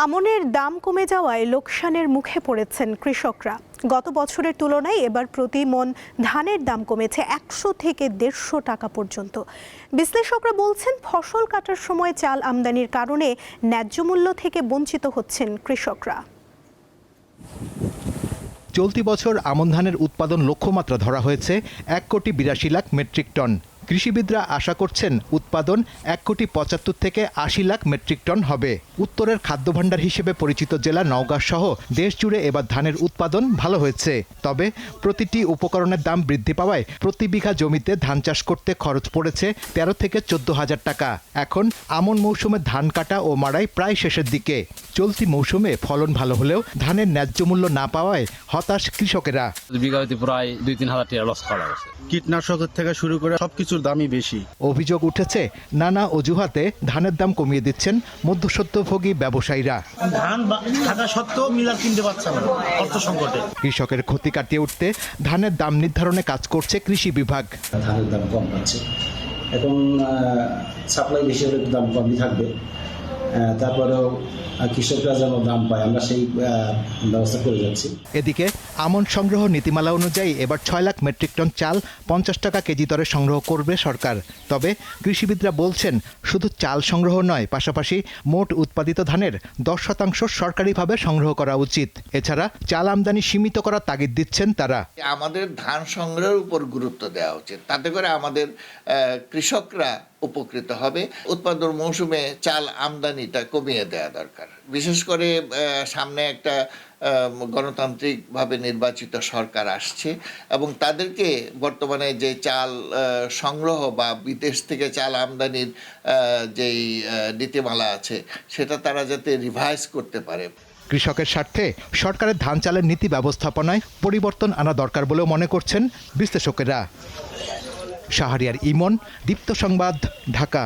আমনের দাম কমে যাওয়ায় লোকসানের মুখে পড়েছেন কৃষকরা। গত বছরের তুলনায় এবার প্রতি মণ ধানের দাম কমেছে ১০০ থেকে ১৫০ টাকা পর্যন্ত। বিশ্লেষকরা বলছেন, ফসল কাটার সময় চাল আমদানির কারণে ন্যায্য মূল্য থেকে বঞ্চিত হচ্ছেন কৃষকরা। চলতি বছর আমন ধানের উৎপাদন লক্ষ্যমাত্রা ধরা হয়েছে ১,৮২,০০,০০০ মেট্রিক টন। কৃষিবিদরা আশা করছেন উৎপাদন ১,৭৫,০০,০০০ থেকে ৮০,০০,০০০ মেট্রিক টন হবে। উত্তরের খাদ্যভাণ্ডার হিসেবে পরিচিত জেলা নওগাঁ সহ দেশ জুড়ে এবার ধানের উৎপাদন ভালো হয়েছে। তবে প্রতিটি উপকরণের দাম বৃদ্ধি পাওয়ায় প্রতি বিঘা জমিতে ধান চাষ করতে খরচ পড়েছে ১৩ থেকে ১৪,০০০ টাকা। এখন আমন মৌসুমে ধান কাটা ও মাড়াই প্রায় শেষের দিকে। চলতি মৌসুমে ফলন ভালো হলেও ধানের ন্যায্য মূল্য না পাওয়ায় হতাশ কৃষকেরা। বিঘাতে প্রায় ২-৩ হাজার টাকা লস করা গেছে। কীটনাশকের থেকে শুরু করে সবকিছুর দামই বেশি। অভিযোগ উঠেছে, নানা অজুহাতে ধানের দাম কমিয়ে দিচ্ছেন মধ্যস্বত্বভোগী ব্যবসায়ীরা। ধান থাকা সত্ত্বেও মিলার কিনতে পারছে না অর্থ সংকটে। কৃষকের ক্ষতি কাটিয়ে উঠতে ধানের দাম নির্ধারণে কাজ করছে কৃষি বিভাগ। ধানের দাম কম পাচ্ছে, এখন সাপ্লাই বেশি হলে দাম কমই থাকবে। তারপরেও কৃষকরা যেন দাম পায়, আমরা সেই ব্যবস্থা করে যাচ্ছি। এদিকে আমন সংগ্রহ নীতিমালা অনুযায়ী এবার ৬ লাখ মেট্রিক টন চাল ৫০ টাকা কেজি দরে সংগ্রহ করবে সরকার। তবে কৃষিবিদরা বলছেন, শুধু চাল সংগ্রহ নয়, পাশাপাশি মোট উৎপাদিত ধানের ১০% সরকারিভাবে সংগ্রহ করা উচিত। এছাড়া চাল আমদানি সীমিত করার তাগিদ দিচ্ছেন তারা। আমাদের ধান সংগ্রহের উপর গুরুত্ব দেওয়া উচিত, তাতে করে আমাদের কৃষকরা উপকৃত হবে। উৎপাদন মৌসুমে চাল আমদানিটা কমিয়ে দেওয়া দরকার। বিশেষ করে সামনে একটা গণতান্ত্রিকভাবে নির্বাচিত সরকার আসছে এবং তাদেরকে বর্তমানে যে চাল সংগ্রহ বা বিদেশ থেকে চাল আমদানির যেই নীতিমালা আছে সেটা তারা যাতে রিভাইজ করতে পারে। কৃষকের স্বার্থে সরকারের ধান চালের নীতি ব্যবস্থাপনায় পরিবর্তন আনা দরকার বলেও মনে করছেন বিশ্লেষকেরা। শাহরিয়ার ইমন, দীপ্ত সংবাদ, ঢাকা।